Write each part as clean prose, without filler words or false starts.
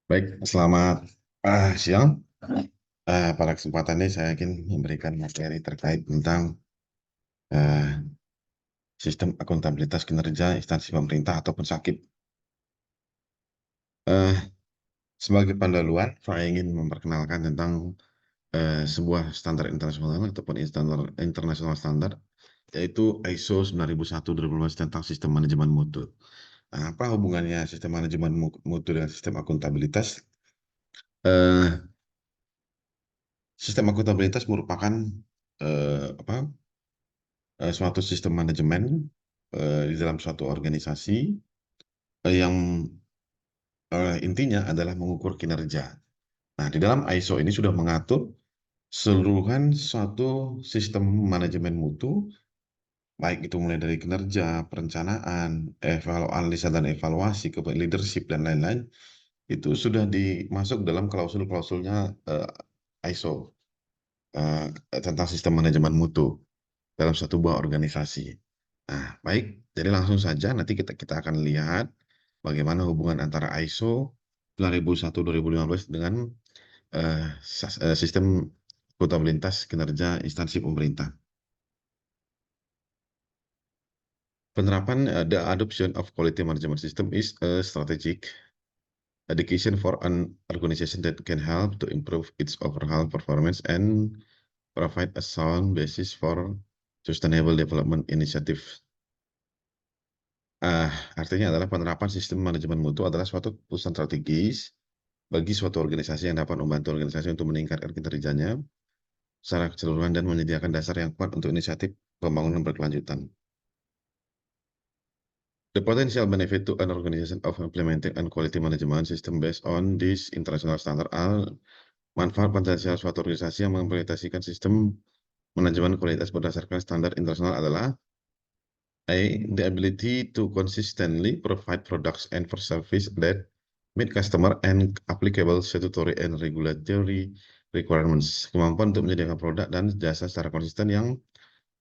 Baik, selamat siang. Pada kesempatan ini saya ingin memberikan materi terkait tentang eh, sistem akuntabilitas kinerja instansi pemerintah ataupun SAKIP. Eh, Sebagai pendahuluan, saya ingin memperkenalkan tentang sebuah standar internasional ataupun standar internasional standar, yaitu ISO 9001-2015 tentang sistem manajemen mutu. Nah, apa hubungannya sistem manajemen mutu dengan sistem akuntabilitas? Eh, Sistem akuntabilitas merupakan apa suatu sistem manajemen di dalam suatu organisasi yang intinya adalah mengukur kinerja. Nah, di dalam ISO ini sudah mengatur seluruhan suatu sistem manajemen mutu, baik itu mulai dari kinerja, perencanaan, analisa dan evaluasi, ke leadership dan lain-lain, itu sudah dimasuk dalam klausul-klausulnya ISO eh, tentang sistem manajemen mutu dalam satu buah organisasi. Nah, baik, jadi langsung saja nanti kita akan lihat bagaimana hubungan antara ISO 9001-2015 dengan sistem akuntabilitas kinerja instansi pemerintah. Penerapan the adoption of quality management system is a strategic dedication for an organization that can help to improve its overall performance and provide a sound basis for sustainable development initiative. Artinya adalah penerapan sistem manajemen mutu adalah suatu keputusan strategis bagi suatu organisasi yang dapat membantu organisasi untuk meningkatkan kinerjanya secara keseluruhan dan menyediakan dasar yang kuat untuk inisiatif pembangunan berkelanjutan. The potential benefit to an organization of implementing a quality management system based on this international standard are manfaat potensial suatu organisasi yang mengimplementasikan sistem manajemen kualitas berdasarkan standar internasional adalah the ability to consistently provide products and for service that meet customer and applicable statutory and regulatory requirements. Kemampuan untuk menyediakan produk dan jasa secara konsisten yang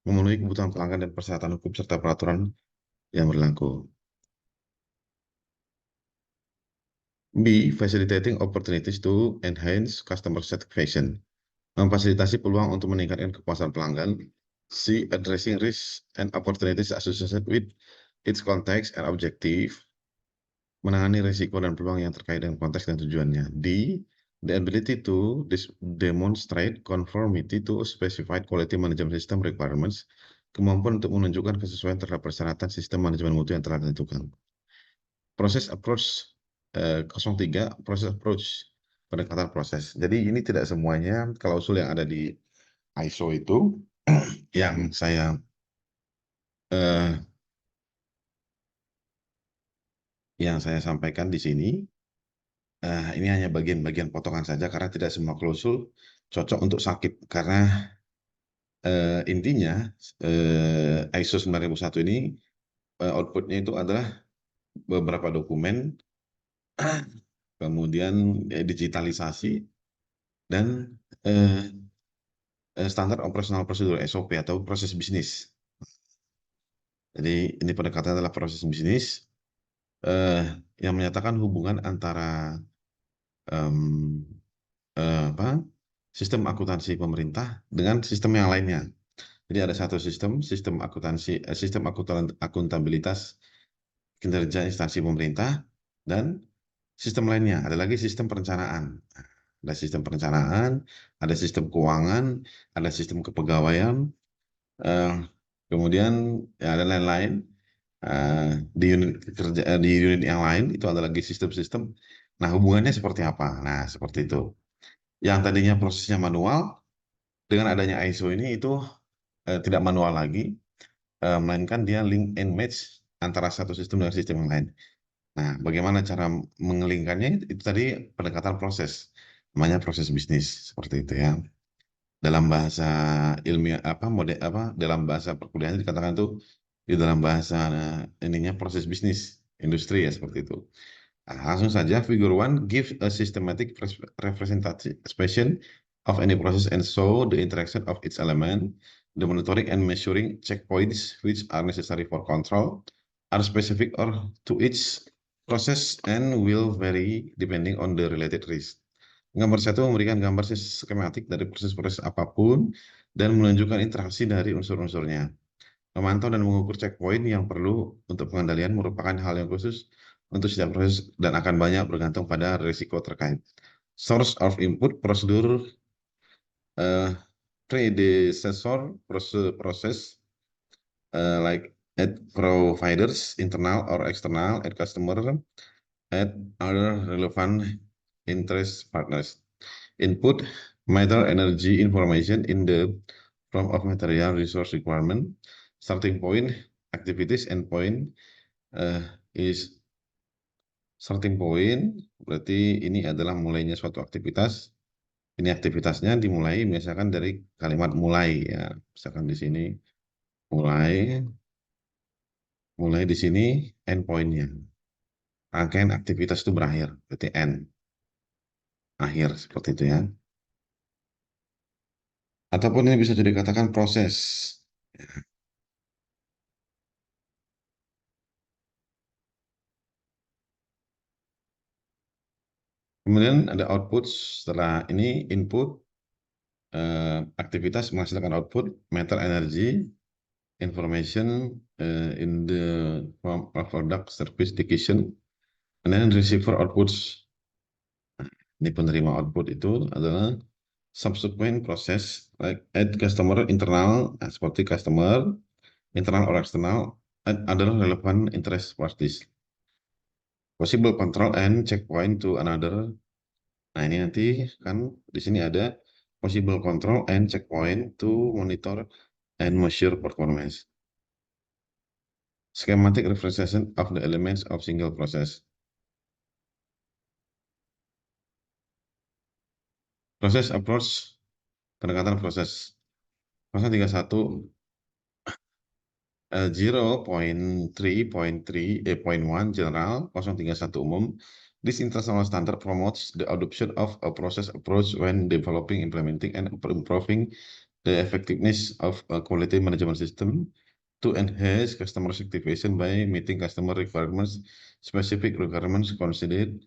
memenuhi kebutuhan pelanggan dan persyaratan hukum serta peraturan yang berlaku. B. Facilitating opportunities to enhance customer satisfaction. Memfasilitasi peluang untuk meningkatkan kepuasan pelanggan. C. Addressing risks and opportunities associated with its context and objective. Menangani risiko dan peluang yang terkait dengan konteks dan tujuannya. D. The ability to demonstrate conformity to specified quality management system requirements. Kemampuan untuk menunjukkan kesesuaian terhadap persyaratan sistem manajemen mutu yang telah ditentukan. Proses approach 03, proses approach, pendekatan proses. Jadi ini tidak semuanya klausul yang ada di ISO itu yang saya eh, sampaikan di sini. Ini hanya bagian-bagian potongan saja karena tidak semua klausul cocok untuk SAKIP karena intinya ISO 9001 ini outputnya itu adalah beberapa dokumen, kemudian digitalisasi dan standar operasional prosedur SOP atau proses bisnis. Jadi ini pendekatan adalah proses bisnis yang menyatakan hubungan antara sistem akuntansi pemerintah dengan sistem yang lainnya. Jadi ada satu sistem akuntansi, sistem akuntabilitas kinerja instansi pemerintah dan sistem lainnya. Ada lagi sistem perencanaan. Ada sistem perencanaan, ada sistem keuangan, ada sistem kepegawaian, kemudian ya ada lain-lain. Di unit kerja di unit yang lain itu ada lagi sistem-sistem. Nah, hubungannya seperti apa? Nah, seperti itu. Yang tadinya prosesnya manual, dengan adanya ISO ini itu tidak manual lagi, melainkan dia link and match antara satu sistem dengan sistem yang lain. Nah, bagaimana cara mengelingkannya? Itu tadi pendekatan proses, namanya proses bisnis seperti itu ya. Dalam bahasa ilmiah dalam bahasa perkuliahan dikatakan itu di dalam bahasa ininya proses bisnis industri ya seperti itu. Nah, langsung saja figure one give a systematic representation of any process and show the interaction of its element. The monitoring and measuring checkpoints which are necessary for control are specific or to each Process and will vary depending on the related risk. Gambar satu memberikan gambar skematik dari proses-proses apapun dan menunjukkan interaksi dari unsur-unsurnya. Memantau dan mengukur checkpoint yang perlu untuk pengendalian merupakan hal yang khusus untuk setiap proses dan akan banyak bergantung pada risiko terkait. Source of input, prosedur, predecessor process, like at providers, internal or external, at customer, at other relevant interest partners. Input, matter, energy, information in the form of material resource requirement. Starting point, activities, endpoint is starting point, berarti ini adalah mulainya suatu aktivitas. Ini aktivitasnya dimulai misalkan dari kalimat mulai ya. Misalkan di sini mulai di sini endpointnya. Rangkaian aktivitas itu berakhir, berarti end, akhir seperti itu ya. Ataupun ini bisa jadi dikatakan proses. Kemudian ada output, setelah ini input, aktivitas menghasilkan output, matter, energy, information in the form of product, service, decision, and then receiver outputs. Ini penerima output itu adalah subsequent process, like at customer internal, seperti customer, internal or external, adalah relevant interest parties. Possible control and checkpoint to another. Nah ini nanti kan di sini ada possible control and checkpoint to monitor and measure performance. Schematic representation of the elements of single process. Proses approach, pendekatan proses. Pasal 31 0.3.3.1 general 031 umum. This international standard promotes the adoption of a process approach when developing, implementing, and improving the effectiveness of a quality management system to enhance customer satisfaction by meeting customer requirements. Specific requirements considered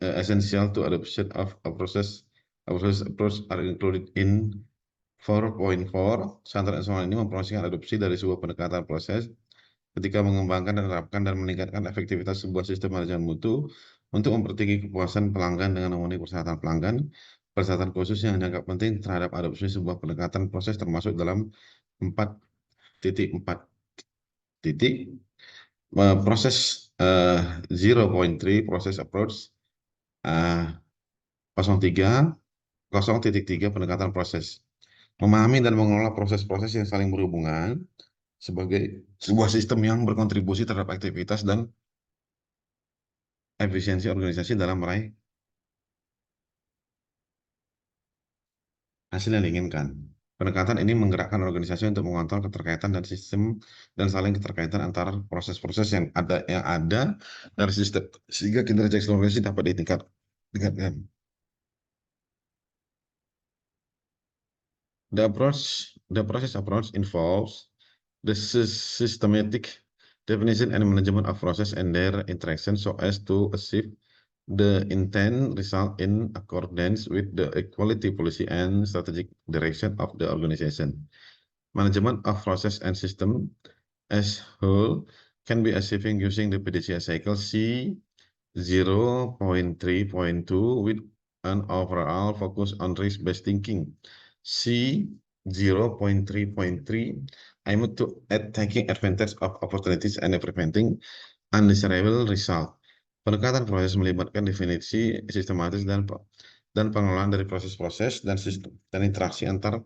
essential to adoption of a process approach are included in 4.4. Standar nasional ini mempromosikan adopsi dari sebuah pendekatan proses ketika mengembangkan dan menerapkan dan meningkatkan efektivitas sebuah sistem manajemen mutu untuk mempertinggi kepuasan pelanggan dengan memenuhi persyaratan pelanggan. Persyaratan khusus yang dianggap penting terhadap adopsi sebuah pendekatan proses termasuk dalam 4.4 titik. Proses 0.3 proses approach 03 0.3 pendekatan proses. Memahami dan mengelola proses-proses yang saling berhubungan sebagai sebuah sistem yang berkontribusi terhadap aktivitas dan efisiensi organisasi dalam meraih hasil yang diinginkan. Pendekatan ini menggerakkan organisasi untuk mengontrol keterkaitan dan sistem dan saling keterkaitan antara proses-proses yang ada dari sistem sehingga kinerja organisasi dapat ditingkatkan. The process approach involves the systematic definition and management of process and their interaction so as to achieve the intent result in accordance with the equality policy and strategic direction of the organization. Management of process and system as whole can be achieving using the PDCA cycle C 0.3.2 with an overall focus on risk-based thinking. C 0.3.3 aim to at taking advantage of opportunities and preventing undesirable result. Pendekatan proses melibatkan definisi sistematis dan pengelolaan dari proses-proses dan sistem dan interaksi antar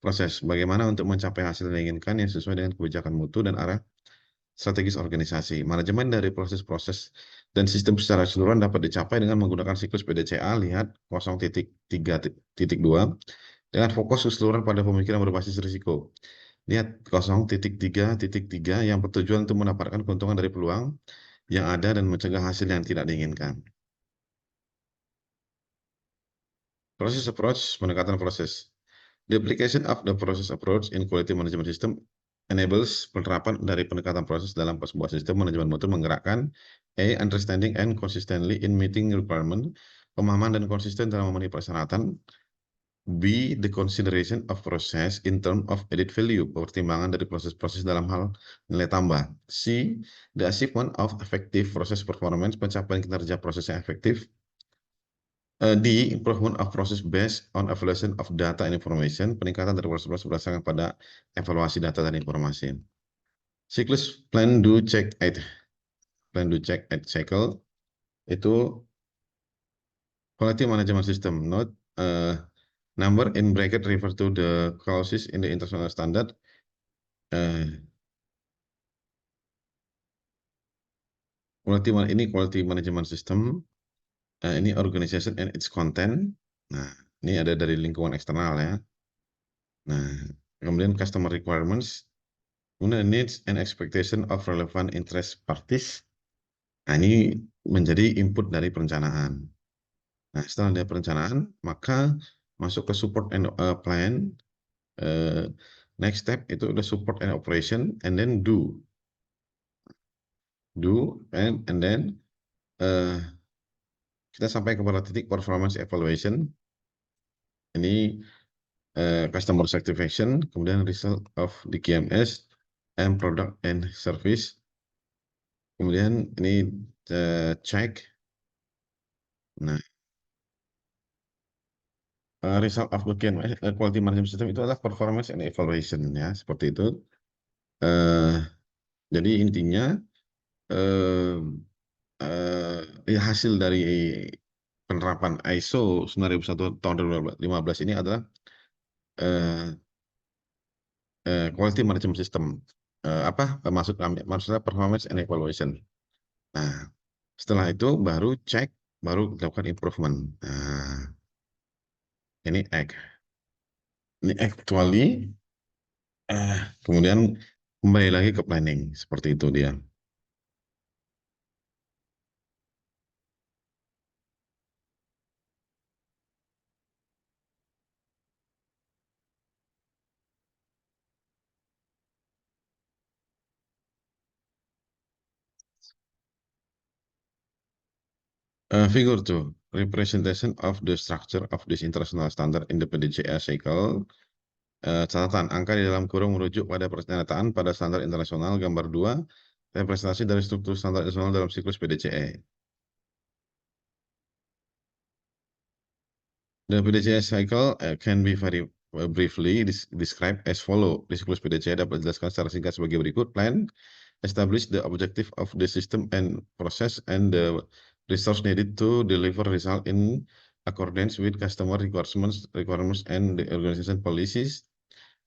proses. Bagaimana untuk mencapai hasil yang diinginkan yang sesuai dengan kebijakan mutu dan arah strategis organisasi. Manajemen dari proses-proses dan sistem secara keseluruhan dapat dicapai dengan menggunakan siklus PDCA, lihat 0.3.2, dengan fokus keseluruhan pada pemikiran berbasis risiko. Lihat 0.3.3 yang bertujuan untuk mendapatkan keuntungan dari peluang yang ada dan mencegah hasil yang tidak diinginkan. Process approach, pendekatan proses. The application of the process approach in quality management system enables penerapan dari pendekatan proses dalam sebuah sistem manajemen mutu menggerakkan A. Understanding and consistently in meeting requirement, pemahaman dan konsisten dalam memenuhi persyaratan. B. The consideration of process in terms of added value, pertimbangan dari proses-proses dalam hal nilai tambah. C. The achievement of effective process performance, pencapaian kinerja proses yang efektif. D. Improvement of process based on evaluation of data and information, peningkatan dari proses-proses berdasarkan pada evaluasi data dan informasi. Siklus plan do check act cycle itu quality management system. Note number in bracket refer to the clauses in the international standard. Quality management system. Ini organization and its content. Nah, ini ada dari lingkungan eksternal ya. Nah, kemudian customer requirements, kemudian needs and expectation of relevant interest parties. Nah, ini menjadi input dari perencanaan. Nah, setelah ada perencanaan, maka masuk ke support and plan. Next step itu udah support and operation, and then do and then kita sampai kepada titik performance evaluation. Ini customer satisfaction, kemudian result of the QMS and product and service. Kemudian ini check. Nah, result of the QMS quality management system itu adalah performance and evaluation ya, seperti itu. Jadi intinya ya hasil dari penerapan ISO 9001 tahun 2015 ini adalah quality management system. Maksudnya performance and evaluation. Nah, setelah itu baru cek, baru dilakukan improvement. Nah, ini actually, kemudian kembali lagi ke planning, seperti itu dia. Figure 2, representation of the structure of this international standard in the PDCA cycle. Catatan, angka di dalam kurung merujuk pada pernyataan pada standar internasional. Gambar 2, representasi dari struktur standar internasional dalam siklus PDCA. The PDCA cycle can be very briefly described as follow. Di siklus PDCA dapat dijelaskan secara singkat sebagai berikut. Plan, establish the objective of the system and process and the resource needed to deliver result in accordance with customer requirements and the organization policies,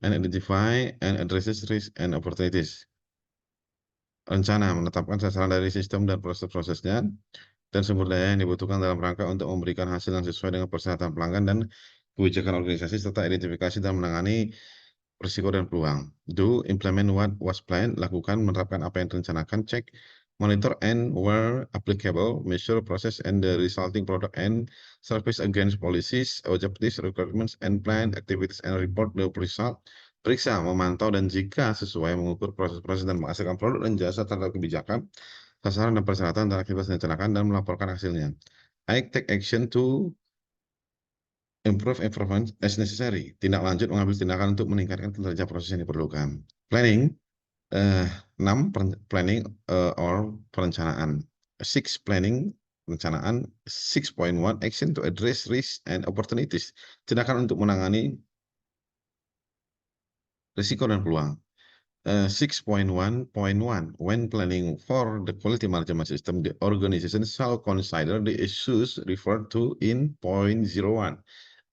and identify and addresses risk and opportunities. Rencana, menetapkan sasaran dari sistem dan proses-prosesnya dan sumber daya yang dibutuhkan dalam rangka untuk memberikan hasil yang sesuai dengan persyaratan pelanggan dan kebijakan organisasi, serta identifikasi dan menangani risiko dan peluang. Do, implement what was planned, lakukan, menerapkan apa yang direncanakan. Check, monitor and where applicable, measure process and the resulting product and service against policies, objectives, requirements and plan activities and report the result. Periksa, memantau dan jika sesuai mengukur proses-proses dan menghasilkan produk dan jasa terhadap kebijakan, sasaran dan persyaratan dan aktivitas yang direncanakan dan melaporkan hasilnya. I take action to improve performance as necessary. Tindak lanjut mengambil tindakan untuk meningkatkan kinerja proses yang diperlukan. Planning, 6 planning or perencanaan. 6 planning, perencanaan. 6.1 action to address risk and opportunities. Tindakan untuk menangani risiko dan peluang. 6.1.1 when planning for the quality management system, the organization shall consider the issues referred to in point 01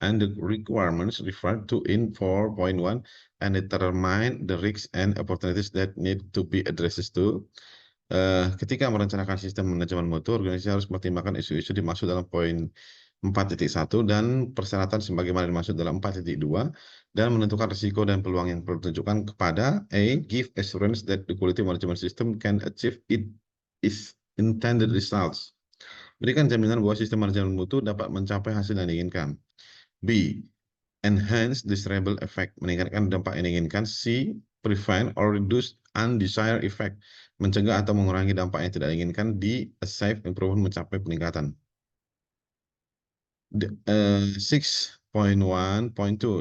and the requirements referred to in 4.1 and determine the risks and opportunities that need to be addressed to. Ketika merencanakan sistem manajemen mutu, organisasi harus mempertimbangkan isu-isu dimaksud dalam poin 4.1 dan persyaratan sebagaimana dimaksud dalam 4.2 dan menentukan risiko dan peluang yang perlu ditunjukkan kepada A. Give assurance that the quality management system can achieve its intended results. Berikan jaminan bahwa sistem manajemen mutu dapat mencapai hasil yang diinginkan. B. Enhance desirable effect, meningkatkan dampak yang diinginkan. C. prevent or reduce undesired effect, mencegah atau mengurangi dampak yang tidak diinginkan di achieve improvement, mencapai peningkatan. 6.1.2,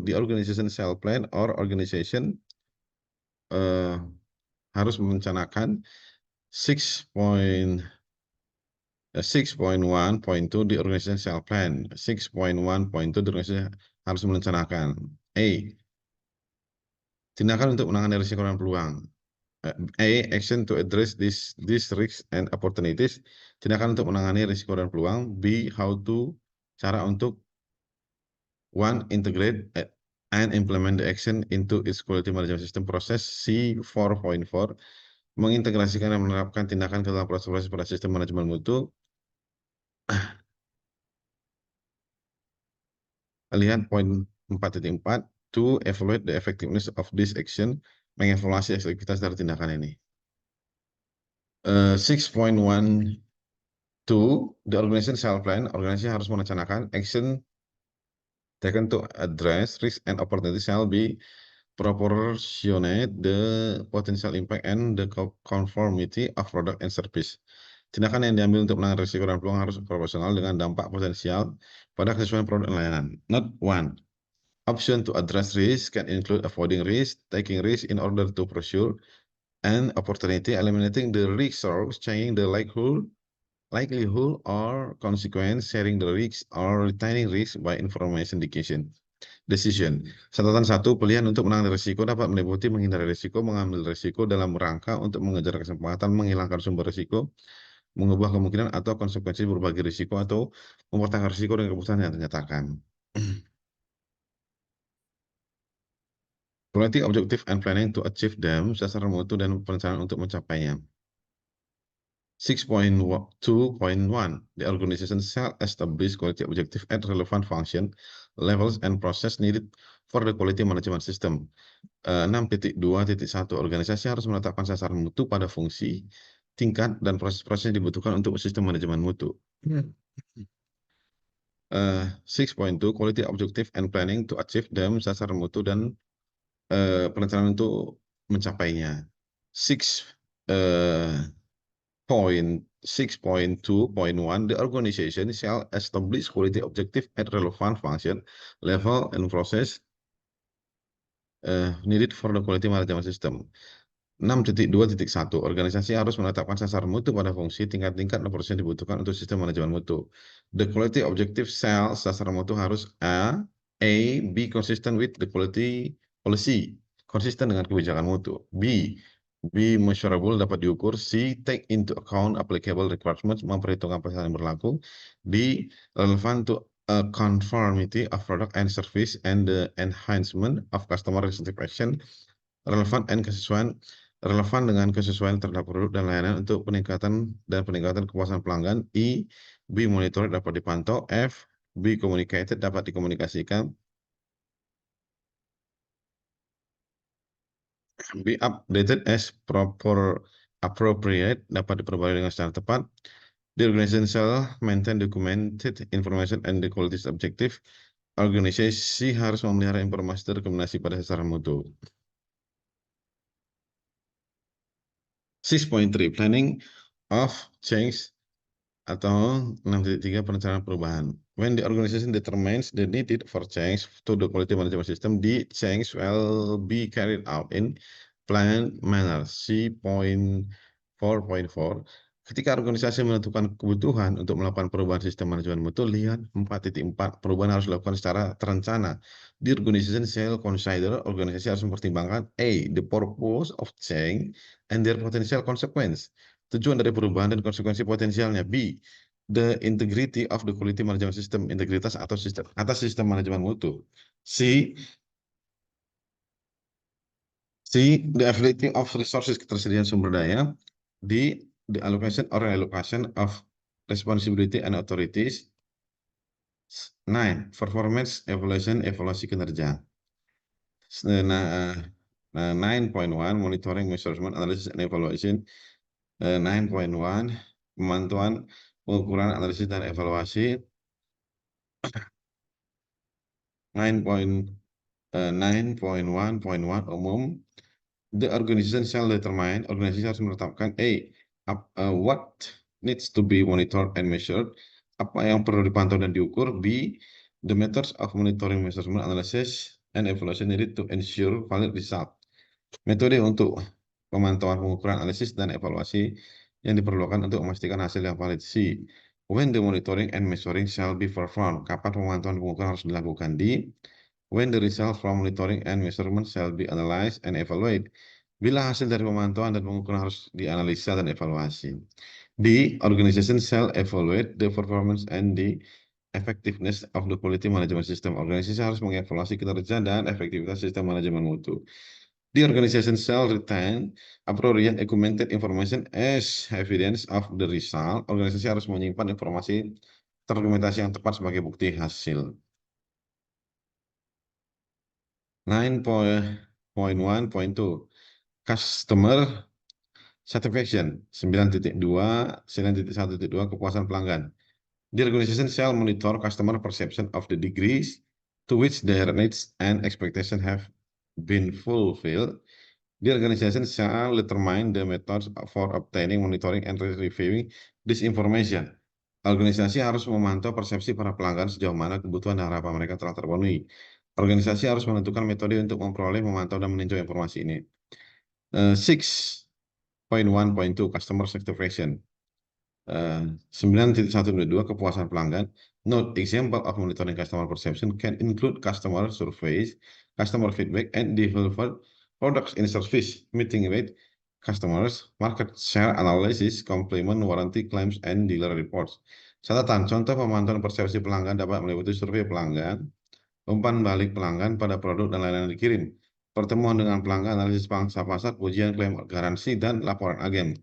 the organization shall plan or organization harus merencanakan. 6.1.2, the organization shall plan. 6.1.2, the organization harus merencanakan. A. Tindakan untuk menangani risiko dan peluang. A. Action to address these risks and opportunities. Tindakan untuk menangani risiko dan peluang. B. How to, cara untuk. 1. Integrate and implement the action into its quality management system process. C. 4.4. Mengintegrasikan dan menerapkan tindakan ke dalam proses pada sistem manajemen mutu. Lihat poin 4.4. To evaluate the effectiveness of this action. Mengevaluasi efektivitas dari tindakan ini. 6.1.2, the organization shall plan. Organisasi harus merencanakan. Action taken to address risk and opportunity shall be proportionate the potential impact and the conformity of product and service. Tindakan yang diambil untuk menangani risiko dan peluang harus proporsional dengan dampak potensial pada kesesuaian produk dan layanan. Not 1. Option to address risk can include avoiding risk, taking risk in order to pursue an opportunity, eliminating the risk source, changing the likelihood or consequence, sharing the risk, or retaining risk by information decision. Catatan 1, pilihan untuk menangani risiko dapat meliputi menghindari risiko, mengambil risiko dalam rangka untuk mengejar kesempatan, menghilangkan sumber risiko, mengubah kemungkinan atau konsekuensi berbagai risiko, atau mempertahankan risiko dengan keputusan yang dinyatakan. Quality, objective, and planning to achieve them, sasaran mutu dan perencanaan untuk mencapainya. 6.2.1, the organization shall establish quality objective and relevant function, levels, and process needed for the quality management system. 6.2.1, organisasi harus menetapkan sasaran mutu pada fungsi, tingkat, dan proses-proses yang dibutuhkan untuk sistem manajemen mutu. 6.2, quality objective and planning to achieve them, sasaran mutu dan perencanaan untuk mencapainya. 6.2.1, the organization shall establish quality objective and relevant function, level, and process needed for the quality management system. 6.2.1, organisasi harus menetapkan sasaran mutu pada fungsi, tingkat-tingkat, dan proses yang dibutuhkan untuk sistem manajemen mutu. The quality objective shall, sasaran mutu harus A, be consistent with the quality policy, konsisten dengan kebijakan mutu. B, be measurable, dapat diukur. C, take into account applicable requirements, memperhitungkan persyaratan yang berlaku. D, relevant to conformity of product and service and the enhancement of customer satisfaction, relevan dengan kesesuaian terhadap produk dan layanan untuk peningkatan kepuasan pelanggan. E, be monitored, dapat dipantau. F, be communicated, dapat dikomunikasikan. Be updated as appropriate, dapat diperbarui dengan secara tepat. The organization shall maintain documented information and the quality objective. Organisasi harus memelihara informasi terkoordinasi pada sasaran mutu. 6.3, planning of change atau 6.3, perencanaan perubahan. When the organization determines the need for change to the quality management system, the change will be carried out in planned manner. C.4.4, ketika organisasi menentukan kebutuhan untuk melakukan perubahan sistem manajemen mutu, lihat 4.4, perubahan harus dilakukan secara terencana. The organization shall consider, organisasi harus mempertimbangkan A, the purpose of change and their potential consequence, tujuan dari perubahan dan konsekuensi potensialnya. B, the integrity of the quality management system, integritas atau sistem manajemen mutu. C, the availability of resources, ketersediaan sumber daya. D, the allocation or reallocation of responsibility and authorities. 9, performance evaluation, evaluasi kinerja. 9.1, monitoring, measurement, analysis, and evaluation. 9.1, pemantauan, pengukuran, analisis, dan evaluasi. 9.1.1 umum, The organization shall determine, organisasi harus menetapkan what needs to be monitored and measured, apa yang perlu dipantau dan diukur. B, the methods of monitoring, measurement, analysis, and evaluation needed to ensure valid result. Metode untuk pemantauan, pengukuran, analisis, dan evaluasi yang diperlukan untuk memastikan hasil yang valid. C, when the monitoring and measuring shall be performed, kapan pemantauan pengukuran harus dilakukan. D, when the result from monitoring and measurement shall be analyzed and evaluated, bila hasil dari pemantauan dan pengukuran harus dianalisa dan evaluasi. D, organization shall evaluate the performance and the effectiveness of the quality management system. Organisasi harus mengevaluasi kinerja dan efektivitas sistem manajemen mutu. The organization shall retain appropriate documented information as evidence of the result. Organisasi harus menyimpan informasi terdokumentasi yang tepat sebagai bukti hasil. 9.1.2 Customer Satisfaction. 9.2 kepuasan pelanggan. The organization shall monitor customer perception of the degrees to which their needs and expectations have been fulfilled. The organization shall determine the methods for obtaining, monitoring, and reviewing this information. Organisasi harus memantau persepsi para pelanggan sejauh mana kebutuhan dan harapan mereka telah terpenuhi. Organisasi harus menentukan metode untuk memperoleh, memantau, dan meninjau informasi ini. 6.1.2 Customer Satisfaction. 9.1.2 kepuasan pelanggan. Note, example of monitoring customer perception can include customer surveys, customer feedback, and developed products in service, meeting rate customers, market share analysis, complement warranty claims, and dealer reports. Catatan, contoh pemantauan persepsi pelanggan dapat meliputi survei pelanggan, umpan balik pelanggan pada produk dan layanan yang dikirim, pertemuan dengan pelanggan, analisis pangsa pasar, ujian klaim garansi, dan laporan agen.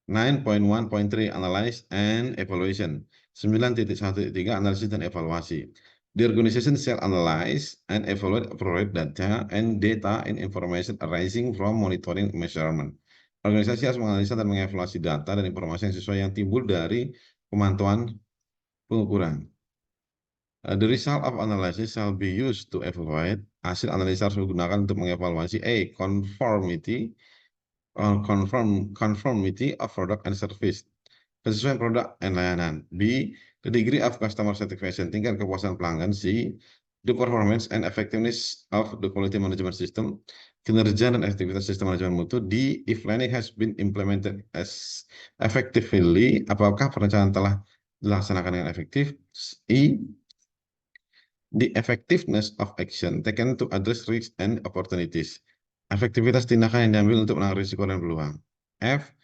9.1.3 Analyze and Evaluation. 9.1.3 Analisis dan evaluasi. The organization shall analyze and evaluate appropriate data and information arising from monitoring measurement. Organisasi harus menganalisa dan mengevaluasi data dan informasi yang sesuai yang timbul dari pemantauan pengukuran. The result of analysis shall be used to evaluate. Hasil analisa harus digunakan untuk mengevaluasi conformity of product and service, kesesuaian produk dan layanan. B, the degree of customer satisfaction, tingkat kepuasan pelanggan. C, the performance and effectiveness of the quality management system, kinerja dan efektivitas sistem manajemen mutu. D, if planning has been implemented as effectively, apakah perencanaan telah dilaksanakan dengan efektif. E, the effectiveness of action taken to address risks and opportunities, efektivitas tindakan yang diambil untuk menangani risiko dan peluang. F,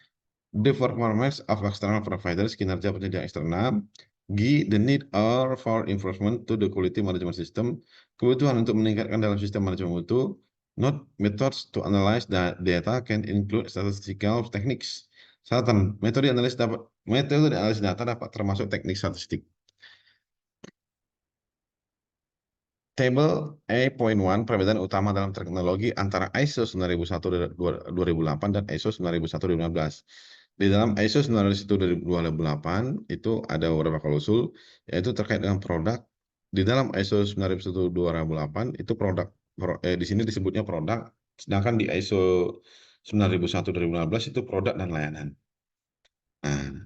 the performance of external providers, kinerja penyedia eksternal. G, the need or for improvement to the quality management system, kebutuhan untuk meningkatkan dalam sistem manajemen mutu. Note, methods to analyze the data can include statistical techniques. Catatan, metode analisis data dapat termasuk teknik statistik. Table A.1 Perbedaan utama dalam teknologi antara ISO 9001-2008 dan ISO 9001-2015. Di dalam ISO 9001-2008 itu ada beberapa klausul, yaitu terkait dengan produk. Di dalam ISO 9001-2008 itu di sini disebutnya produk, sedangkan di ISO 9001-2015 itu produk dan layanan. Nah,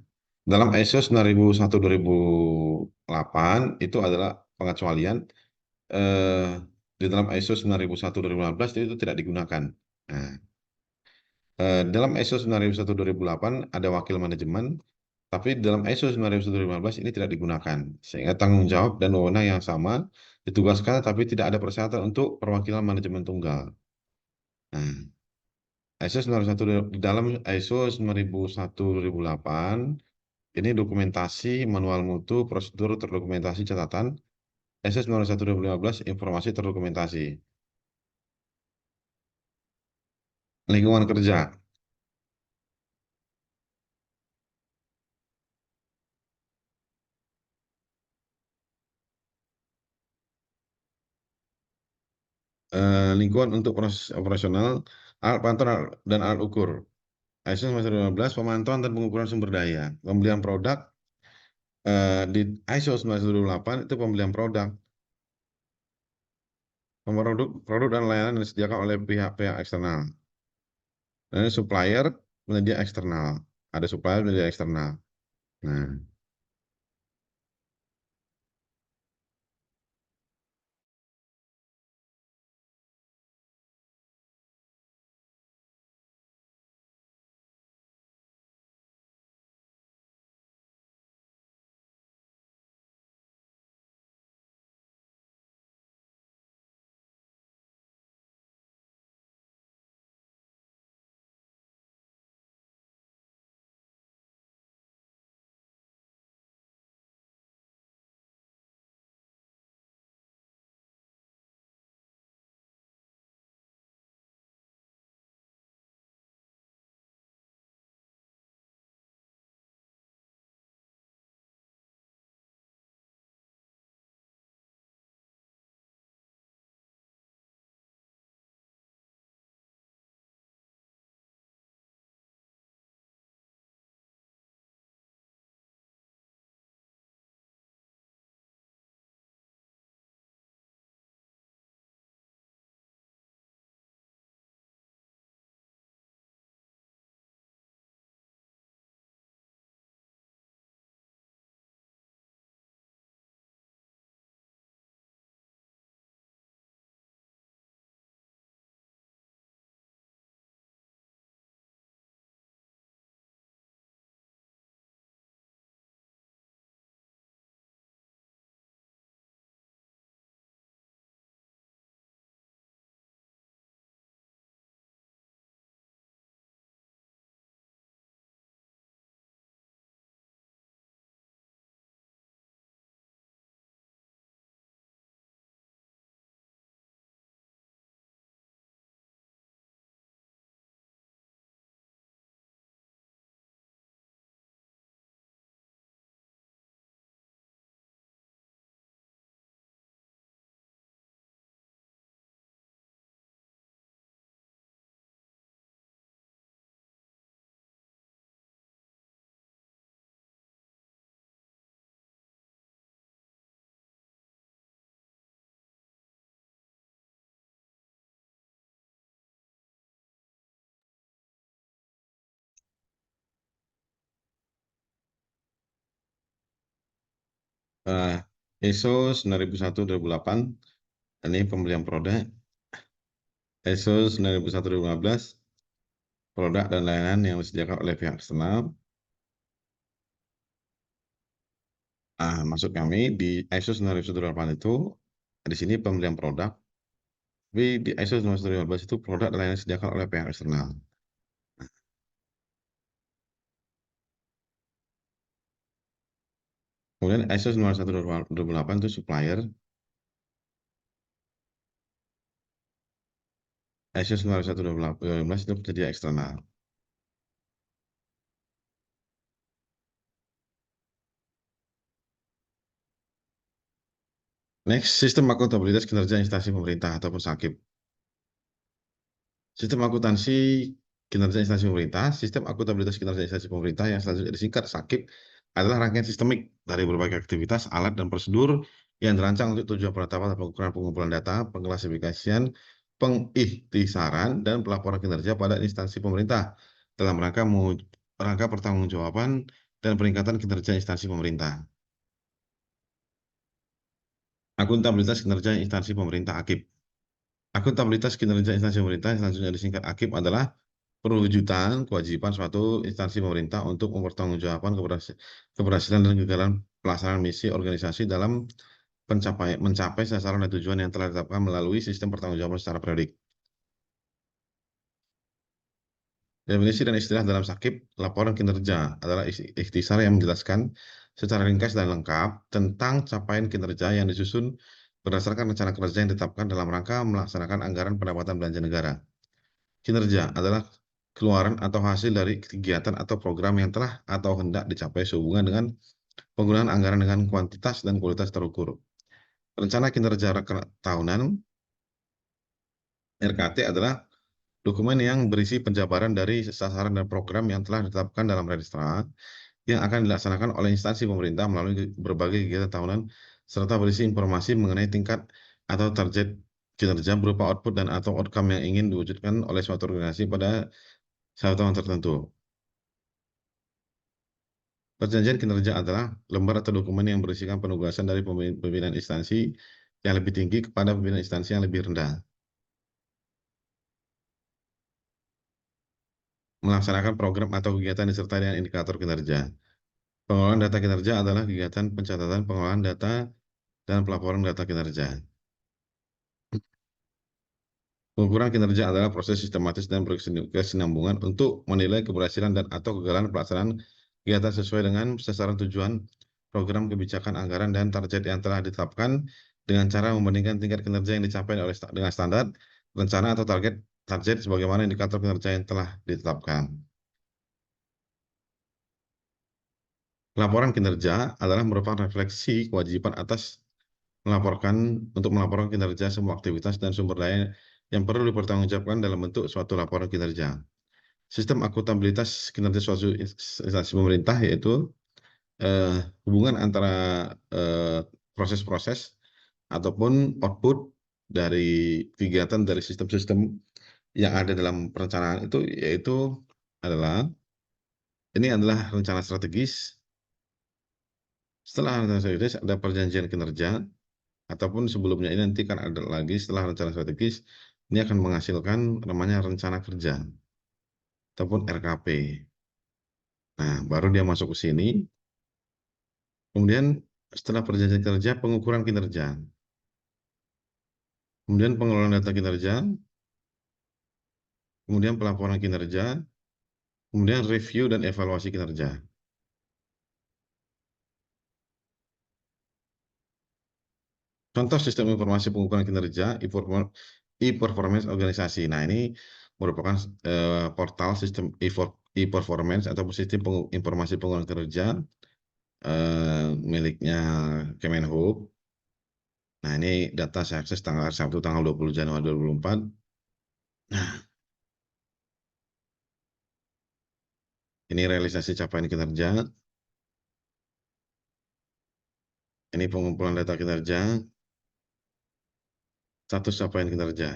dalam ISO 9001-2008 itu adalah pengecualian. Di dalam ISO 9001-2015 itu tidak digunakan. Nah, dalam ISO 9001-2008 ada wakil manajemen, tapi dalam ISO 9001-2015 ini tidak digunakan. Sehingga tanggung jawab dan wewenang yang sama ditugaskan, tapi tidak ada persyaratan untuk perwakilan manajemen tunggal. Nah, di dalam ISO 9001-2008 ini dokumentasi, manual mutu, prosedur terdokumentasi, catatan. ISO 9001-2015 informasi terdokumentasi. Lingkungan kerja. Lingkungan untuk proses operasional, alat pantau dan alat ukur. ISO 9015 pemantauan dan pengukuran sumber daya. Pembelian produk di ISO 9028 itu pembelian produk. produk dan layanan yang disediakan oleh pihak-pihak eksternal. Dan supplier, penyedia eksternal. Ada supplier, penyedia eksternal. Nah, eh, ISO 9001/2008, ini pembelian produk. ISO 9001/2015, produk dan layanan yang disediakan oleh pihak eksternal. Maksud kami di ISO 9001/2008 itu, di sini pembelian produk, tapi di ISO 9001/2015 itu produk dan layanan yang disediakan oleh pihak eksternal. Kemudian ISO 9001/2008 itu supplier, ISO 9001/2015 itu penyedia eksternal. Next, sistem akuntabilitas kinerja instansi pemerintah ataupun SAKIP. Sistem akuntansi kinerja instansi pemerintah, sistem akuntabilitas kinerja instansi pemerintah yang selanjutnya disingkat SAKIP adalah rangkaian sistemik dari berbagai aktivitas, alat, dan prosedur yang dirancang untuk tujuan penetapan dan pengukuran pengumpulan data, pengklasifikasian, pengikhtisaran, dan pelaporan kinerja pada instansi pemerintah dalam rangka pertanggungjawaban dan peningkatan kinerja instansi pemerintah. Akuntabilitas kinerja instansi pemerintah AKIP. Akuntabilitas kinerja instansi pemerintah yang selanjutnya disingkat AKIP adalah perwujudan kewajiban suatu instansi pemerintah untuk mempertanggungjawabkan keberhasilan dan kegagalan pelaksanaan misi organisasi dalam mencapai sasaran dan tujuan yang telah ditetapkan melalui sistem pertanggungjawaban secara periodik. Definisi dan istilah dalam SAKIP, laporan kinerja adalah ikhtisar yang menjelaskan secara ringkas dan lengkap tentang capaian kinerja yang disusun berdasarkan rencana kerja yang ditetapkan dalam rangka melaksanakan anggaran pendapatan belanja negara. Kinerja adalah keluaran atau hasil dari kegiatan atau program yang telah atau hendak dicapai sehubungan dengan penggunaan anggaran dengan kuantitas dan kualitas terukur. Rencana kinerja tahunan RKT adalah dokumen yang berisi penjabaran dari sasaran dan program yang telah ditetapkan dalam Registra yang akan dilaksanakan oleh instansi pemerintah melalui berbagai kegiatan tahunan serta berisi informasi mengenai tingkat atau target kinerja berupa output dan atau outcome yang ingin diwujudkan oleh suatu organisasi pada satu tahun tertentu. Perjanjian kinerja adalah lembar atau dokumen yang berisikan penugasan dari pimpinan instansi yang lebih tinggi kepada pimpinan instansi yang lebih rendah. Melaksanakan program atau kegiatan disertai dengan indikator kinerja. Pengelolaan data kinerja adalah kegiatan pencatatan pengelolaan data dan pelaporan data kinerja. Pengukuran kinerja adalah proses sistematis dan berkesinambungan untuk menilai keberhasilan dan atau kegagalan pelaksanaan kegiatan sesuai dengan sasaran tujuan program kebijakan anggaran dan target yang telah ditetapkan dengan cara membandingkan tingkat kinerja yang dicapai dengan standar rencana atau target sebagaimana indikator kinerja yang telah ditetapkan. Laporan kinerja adalah merupakan refleksi kewajiban atas untuk melaporkan kinerja semua aktivitas dan sumber daya yang perlu dipertanggungjawabkan dalam bentuk suatu laporan kinerja. Sistem akuntabilitas kinerja suatu instansi pemerintah yaitu hubungan antara eh, proses-proses ataupun output dari kegiatan dari sistem-sistem yang ada dalam perencanaan itu yaitu adalah ini adalah rencana strategis. Setelah rencana strategis ada perjanjian kinerja ataupun sebelumnya ini nanti kan ada lagi setelah rencana strategis ini akan menghasilkan namanya rencana kerja ataupun RKP. Nah, baru dia masuk ke sini. Kemudian setelah perjanjian kerja, pengukuran kinerja. Kemudian pengelolaan data kinerja, kemudian pelaporan kinerja, kemudian review dan evaluasi kinerja. Contoh sistem informasi pengukuran kinerja, e-performance organisasi. Nah, ini merupakan portal sistem e-performance atau sistem informasi pengukuran kinerja miliknya Kemenhub. Nah, ini data saya akses tanggal Sabtu tanggal 20 Januari 2024. Nah, ini realisasi capaian kinerja. Ini pengumpulan data kinerja, status capaian kinerja.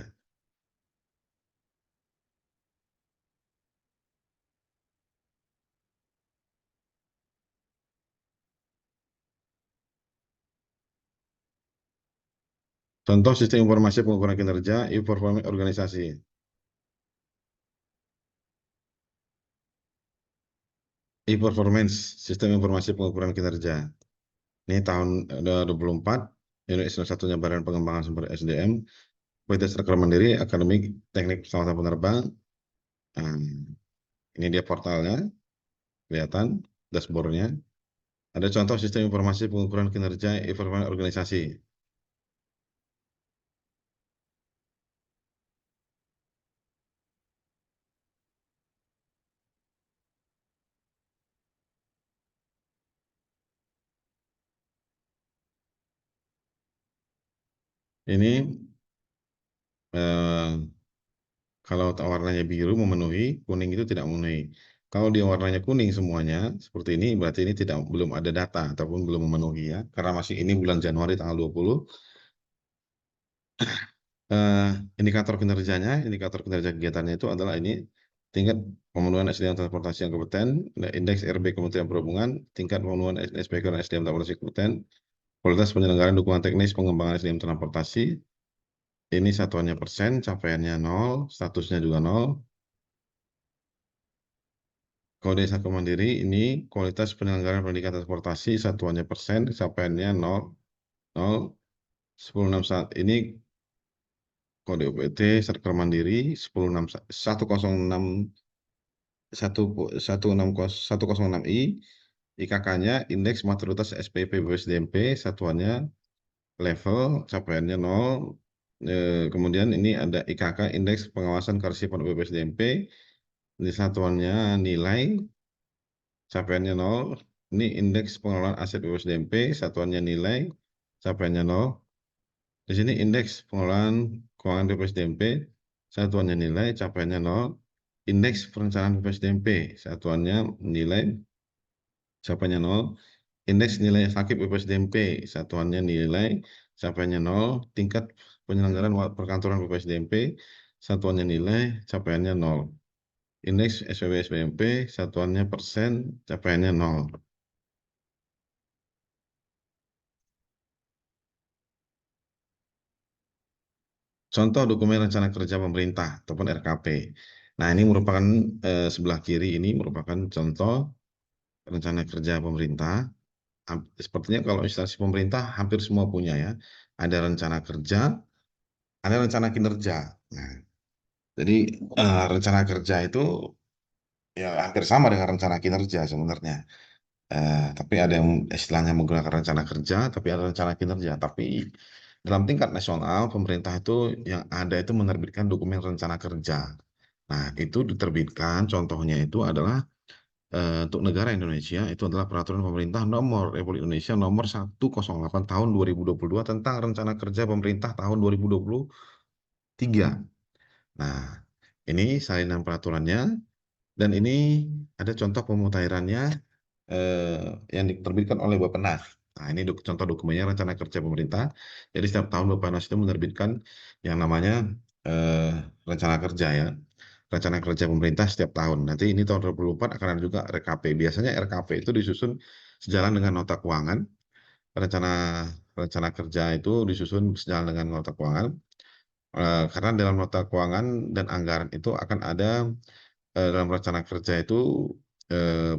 Contoh sistem informasi pengukuran kinerja, e-performance organisasi. E-performance, sistem informasi pengukuran kinerja. Ini tahun 2024, ini salah satunya Badan Pengembangan Sumber SDM, kualitas rekor mandiri, akademik, teknik pesawat penerbang. Nah, ini dia portalnya, kelihatan dashboardnya. Ada contoh sistem informasi pengukuran kinerja e-performance organisasi. Ini eh, kalau warnanya biru memenuhi, kuning itu tidak memenuhi. Kalau dia warnanya kuning semuanya seperti ini, berarti ini belum ada data ataupun belum memenuhi ya. Karena masih ini bulan Januari tanggal 20. Eh, indikator kinerja kegiatannya itu adalah ini tingkat pemenuhan SDM transportasi yang kompeten, indeks RB Kementerian Perhubungan, tingkat pemenuhan SPK dan SDM transportasi kompeten, kualitas penyelenggaraan dukungan teknis pengembangan SDM transportasi. Ini satuannya persen, capaiannya 0, statusnya juga 0. Kalau desa Mandiri ini kualitas penyelenggaraan pendidikan transportasi satuannya persen, capaiannya 0, 0, 1061 saat ini kode UPT Serker Mandiri 106 106 I, IKK-nya indeks maturitas SPP BPSDMP satuannya level capaiannya 0. Kemudian ini ada IKK indeks pengawasan kearsipan BPSDMP, ini satuannya nilai capaiannya 0. Ini indeks pengelolaan aset BPSDMP, satuannya nilai, capaiannya 0. Di sini indeks pengelolaan keuangan BPSDMP, satuannya nilai, capaiannya 0. Indeks perencanaan BPSDMP, satuannya nilai, capaiannya 0. Indeks nilai sakit BPSDMP, satuannya nilai, capaiannya nol. Tingkat penyelenggaraan perkantoran BPSDMP, satuannya nilai, capaiannya nol. Indeks SPB SPMP, satuannya persen, capaiannya nol. Contoh dokumen rencana kerja pemerintah ataupun RKP. Nah, ini merupakan sebelah kiri ini merupakan contoh rencana kerja pemerintah. Sepertinya kalau instansi pemerintah hampir semua punya ya. Ada rencana kerja, ada rencana kinerja. Nah, jadi rencana kerja itu ya hampir sama dengan rencana kinerja sebenarnya. Tapi ada yang istilahnya menggunakan rencana kerja, tapi ada rencana kinerja. Tapi dalam tingkat nasional, pemerintah itu yang ada itu menerbitkan dokumen rencana kerja. Nah, itu diterbitkan, contohnya itu adalah untuk negara Indonesia, itu adalah peraturan pemerintah nomor Republik Indonesia nomor 108 tahun 2022 tentang rencana kerja pemerintah tahun 2023. Nah, ini salinan peraturannya, dan ini ada contoh pemutairannya eh, yang diterbitkan oleh Bappenas. Nah, ini contoh dokumennya rencana kerja pemerintah. Jadi setiap tahun Bappenas itu menerbitkan yang namanya eh, rencana kerja ya. Rencana kerja pemerintah setiap tahun. Nanti ini tahun 2024 akan ada juga RKP. Biasanya RKP itu disusun sejalan dengan nota keuangan. Rencana rencana kerja itu disusun sejalan dengan nota keuangan. Karena dalam nota keuangan dan anggaran itu akan ada dalam rencana kerja itu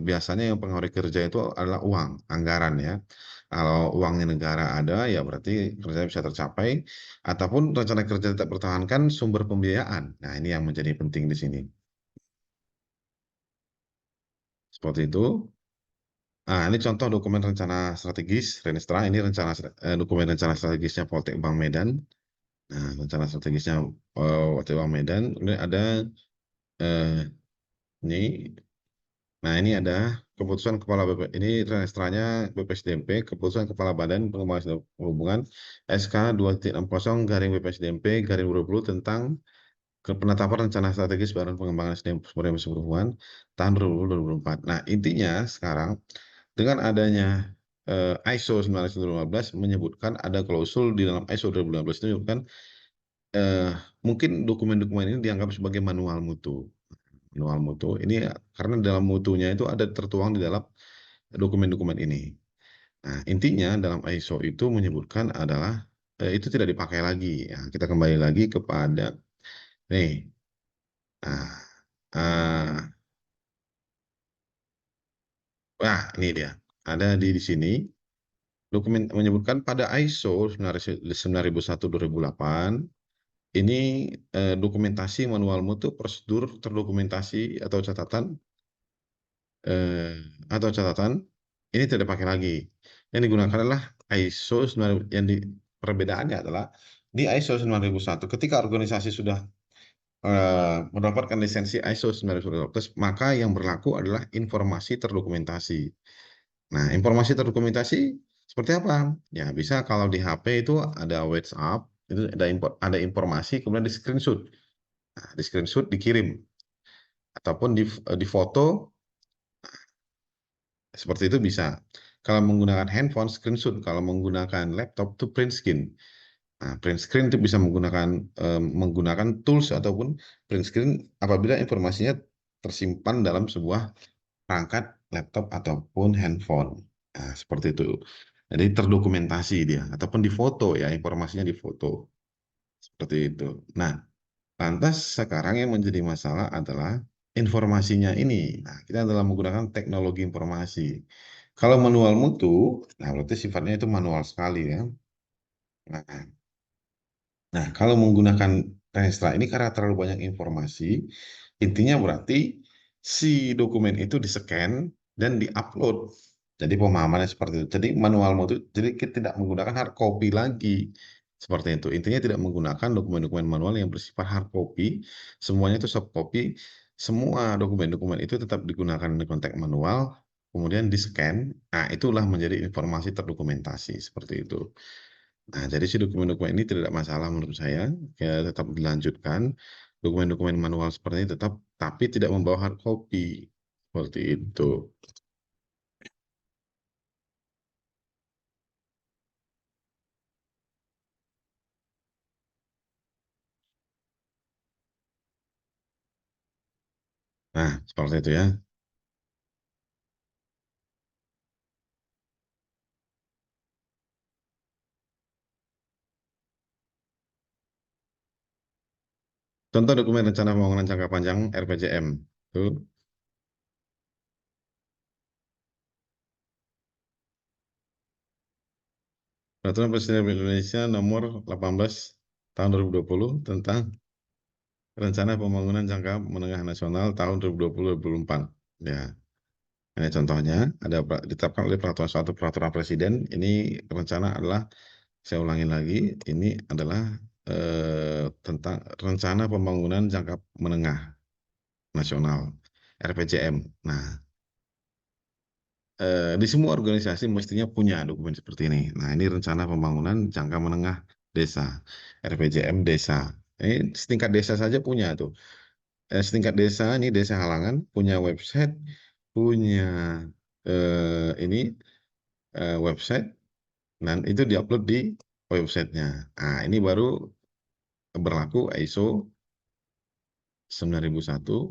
biasanya yang pengaruh kerja itu adalah uang, anggaran ya. Kalau uangnya negara ada, ya berarti kerja bisa tercapai. Ataupun rencana kerja tidak pertahankan sumber pembiayaan. Nah, ini yang menjadi penting di sini. Seperti itu. Nah, ini contoh dokumen rencana strategis Renstra. Ini dokumen rencana strategisnya Poltek Bank Medan. Nah, rencana strategisnya Poltek Bank Medan. Ini ada eh, ini. Nah, ini ada keputusan Kepala BP, ini registranya BPSDMP, keputusan Kepala Badan Pengembangan Perhubungan SK 260 garing BPSDMP garing 2020 tentang penetapan rencana strategis Badan Pengembangan SDM Sumber Daya Perhubungan tahun 2020-2024. Nah, intinya sekarang dengan adanya ISO 19015 menyebutkan ada klausul di dalam ISO 2015 itu menyebutkan eh, mungkin dokumen-dokumen ini dianggap sebagai manual mutu. Manual mutu ini karena dalam mutunya itu ada tertuang di dalam dokumen-dokumen ini. Nah, intinya dalam ISO itu menyebutkan adalah itu tidak dipakai lagi. Ya, kita kembali lagi kepada nih. Nah, ah, ini dia. Ada di sini dokumen menyebutkan pada ISO 9001/2008 ini dokumentasi manual mutu prosedur terdokumentasi eh, atau catatan ini tidak pakai lagi. Yang digunakan adalah ISO 9000 yang di perbedaannya adalah di ISO 9001 ketika organisasi sudah mendapatkan lisensi ISO 9012 maka yang berlaku adalah informasi terdokumentasi. Nah, informasi terdokumentasi seperti apa? Ya, bisa kalau di HP itu ada WhatsApp, itu ada informasi kemudian di screenshot. Nah, di screenshot dikirim ataupun di foto seperti itu bisa. Kalau menggunakan handphone, screenshot. Kalau menggunakan laptop, itu print screen. Nah, print screen itu bisa menggunakan tools ataupun print screen apabila informasinya tersimpan dalam sebuah perangkat laptop ataupun handphone. Nah, seperti itu. Jadi terdokumentasi dia ataupun di foto ya, informasinya di foto. Seperti itu. Nah, lantas sekarang yang menjadi masalah adalah informasinya ini. Nah, kita adalah menggunakan teknologi informasi. Kalau manual mutu, nah berarti sifatnya itu manual sekali ya. Nah, kalau menggunakan Renstra ini karena terlalu banyak informasi, intinya berarti si dokumen itu di-scan dan di-upload. Jadi pemahamannya seperti itu. Jadi manual mode, jadi kita tidak menggunakan hard copy lagi. Seperti itu. Intinya tidak menggunakan dokumen-dokumen manual yang bersifat hard copy. Semuanya itu soft copy. Semua dokumen-dokumen itu tetap digunakan di konteks manual, kemudian di-scan. Nah, itulah menjadi informasi terdokumentasi. Seperti itu. Nah, jadi si dokumen-dokumen ini tidak masalah menurut saya, ya tetap dilanjutkan. Dokumen-dokumen manual seperti ini tetap, tapi tidak membawa hard copy. Seperti itu. Nah, seperti itu ya. Contoh dokumen rencana pembangunan jangka panjang RPJM. Tuh, Peraturan Presiden Republik Indonesia Nomor 18 Tahun 2020 tentang Rencana Pembangunan Jangka Menengah Nasional tahun 2020-2024. Ya, ini contohnya ada ditetapkan oleh peraturan suatu peraturan presiden. Ini rencana adalah, saya ulangi lagi, ini adalah tentang Rencana Pembangunan Jangka Menengah Nasional (RPJM). Nah, di semua organisasi mestinya punya dokumen seperti ini. Nah, ini rencana pembangunan jangka menengah desa, RPJM desa. Ini setingkat desa saja punya tuh. Setingkat desa, ini Desa Halangan punya website, punya ini website, dan itu diupload di websitenya. Nah, ini baru berlaku ISO 9001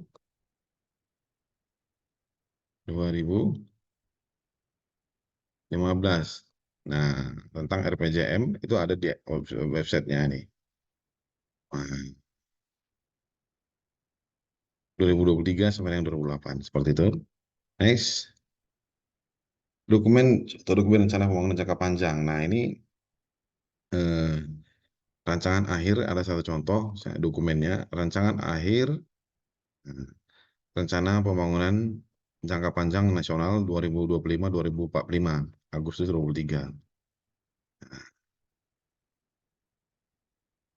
2015. Nah, tentang RPJM itu ada di websitenya nih. Nah, 2023 sampai yang 2008 seperti itu. Next, dokumen atau dokumen rencana pembangunan jangka panjang. Nah, ini eh, rancangan akhir ada satu contoh dokumennya, rancangan akhir eh, rencana pembangunan jangka panjang nasional 2025-2045 Agustus 2023.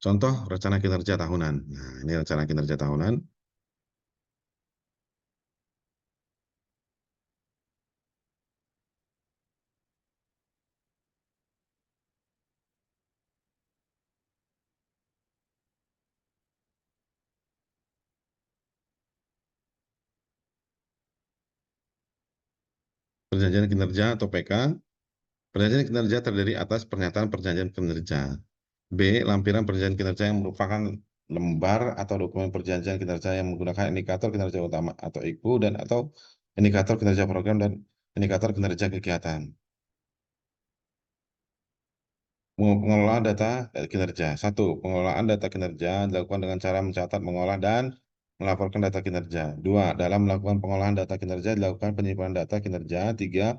Contoh rencana kinerja tahunan. Nah, ini rencana kinerja tahunan. Perjanjian kinerja atau PK. Perjanjian kinerja terdiri atas pernyataan perjanjian kinerja. B. Lampiran perjanjian kinerja yang merupakan lembar atau dokumen perjanjian kinerja yang menggunakan indikator kinerja utama atau IKU dan atau indikator kinerja program dan indikator kinerja kegiatan. Pengelolaan data kinerja. Satu, pengelolaan data kinerja dilakukan dengan cara mencatat, mengolah, dan melaporkan data kinerja. Dua, dalam melakukan pengolahan data kinerja dilakukan penyimpanan data kinerja. Tiga,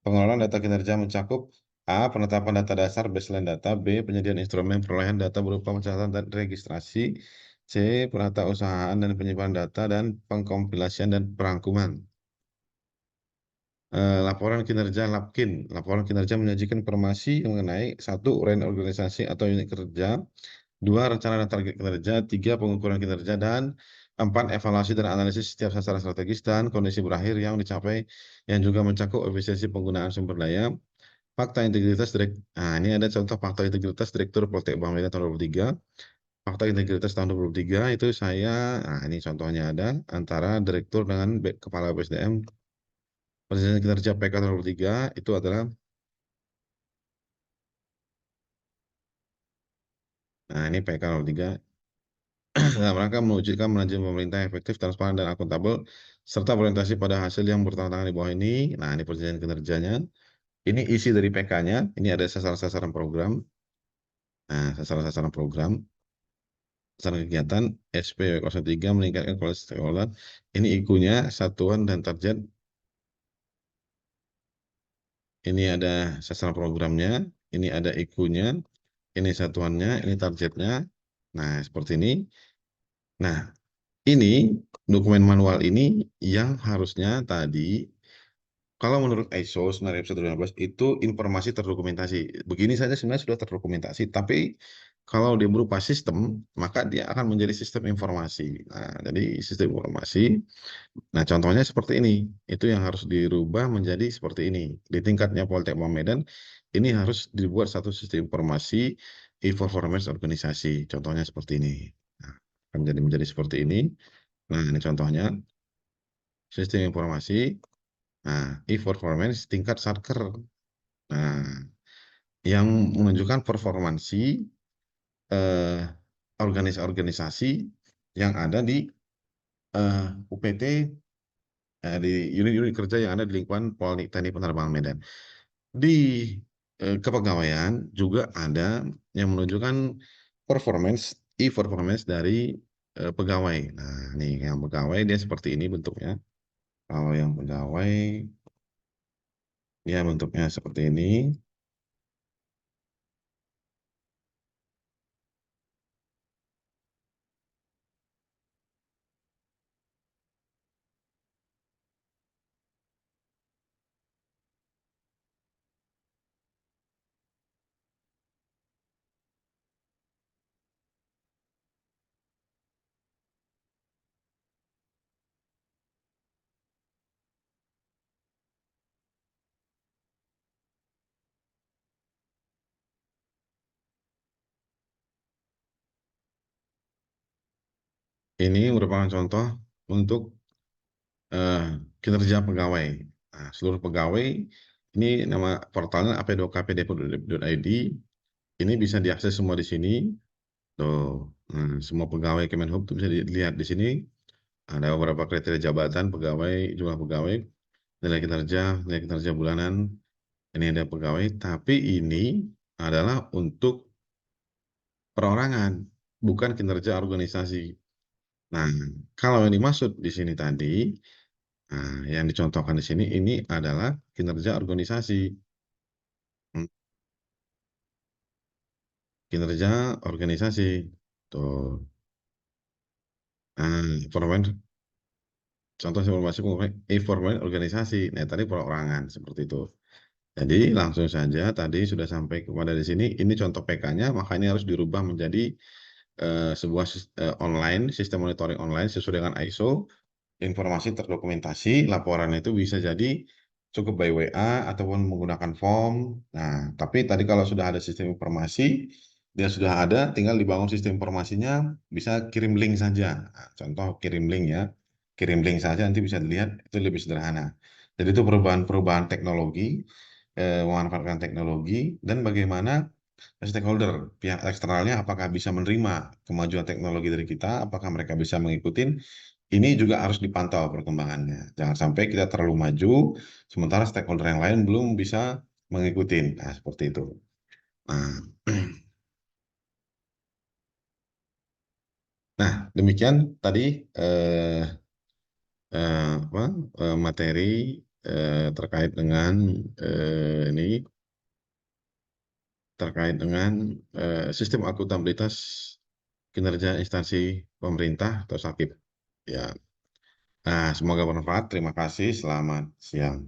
pengelolaan data kinerja mencakup A. Penetapan data dasar baseline data. B. Penyediaan instrumen perolehan data berupa pencatatan dan registrasi. C. Penata usahaan dan penyimpanan data dan pengkompilasian dan perangkuman. Laporan kinerja Lapkin. Laporan kinerja menyajikan informasi mengenai satu, uraian organisasi atau unit kerja, dua, rencana dan target kinerja, tiga, pengukuran kinerja, dan empat, evaluasi dan analisis setiap sasaran strategis dan kondisi berakhir yang dicapai yang juga mencakup efisiensi penggunaan sumber daya. Fakta integritas Nah, ini ada contoh fakta integritas Direktur Poltek Bank Medan tahun 2023. Fakta integritas tahun 2023 itu nah ini contohnya ada antara Direktur dengan Kepala BSDM. Perjanjian kinerja PK tahun 2023 itu adalah, nah ini PK 03, dalam rangka mewujudkan manajemen pemerintah yang efektif, transparan, dan akuntabel, serta berorientasi pada hasil yang bertentangan di bawah ini. Nah, ini perjanjian kinerjanya. Ini isi dari PK-nya. Ini ada sasaran-sasaran program. Nah, sasaran-sasaran program, sasaran kegiatan, SP03 meningkatkan kualitas stakeholder. Ini IKU-nya, satuan dan target. Ini ada sasaran programnya. Ini ada IKU-nya. Ini satuannya. Ini targetnya. Nah, seperti ini. Nah, ini dokumen manual ini yang harusnya tadi, kalau menurut ISO 9001 itu informasi terdokumentasi. Begini saja sebenarnya sudah terdokumentasi, tapi kalau dia berupa sistem, maka dia akan menjadi sistem informasi. Nah, jadi sistem informasi, nah contohnya seperti ini. Itu yang harus dirubah menjadi seperti ini. Di tingkatnya Poltekma Medan, ini harus dibuat satu sistem informasi e-performance organisasi. Contohnya seperti ini. Nah, akan menjadi seperti ini. Nah, ini contohnya sistem informasi. Nah, e-performance tingkat satker. Nah, yang menunjukkan performansi eh, organisasi yang ada di UPT di unit-unit kerja yang ada di lingkungan Teknik Penerbangan Medan. Di kepegawaian juga ada yang menunjukkan performance, e-performance dari pegawai. Nah, nih yang pegawai dia seperti ini bentuknya. Kalau yang pegawai, ya bentuknya seperti ini. Ini merupakan contoh untuk eh, kinerja pegawai. Nah, seluruh pegawai, ini nama portalnya ap2kpd.id. Ini bisa diakses semua di sini. Tuh, semua pegawai Kemenhub itu bisa dilihat di sini. Ada beberapa kriteria jabatan, pegawai, jumlah pegawai, nilai kinerja bulanan. Ini ada pegawai, tapi ini adalah untuk perorangan, bukan kinerja organisasi. Nah, kalau yang dimaksud di sini tadi, yang dicontohkan di sini ini adalah kinerja organisasi. Hmm, Kinerja organisasi. Tuh. Formal, contoh informasi informal organisasi. Nah, tadi perorangan seperti itu. Jadi langsung saja tadi sudah sampai kepada di sini. Ini contoh PK-nya, makanya harus dirubah menjadi sebuah online, sistem monitoring online sesuai dengan ISO. Informasi terdokumentasi, laporan itu bisa jadi cukup by WA ataupun menggunakan form. Nah, tapi tadi kalau sudah ada sistem informasi, dia sudah ada, tinggal dibangun sistem informasinya, bisa kirim link saja. Nah, contoh kirim link ya, kirim link saja nanti bisa dilihat, itu lebih sederhana. Jadi itu perubahan-perubahan teknologi, memanfaatkan teknologi, dan bagaimana stakeholder, pihak eksternalnya apakah bisa menerima kemajuan teknologi dari kita, apakah mereka bisa mengikuti, ini juga harus dipantau perkembangannya. Jangan sampai kita terlalu maju, sementara stakeholder yang lain belum bisa mengikuti. Nah, seperti itu. Nah, nah demikian tadi eh, apa, materi terkait dengan ini, terkait dengan sistem akuntabilitas kinerja instansi pemerintah atau SAKIP. Ya, nah semoga bermanfaat. Terima kasih. Selamat siang.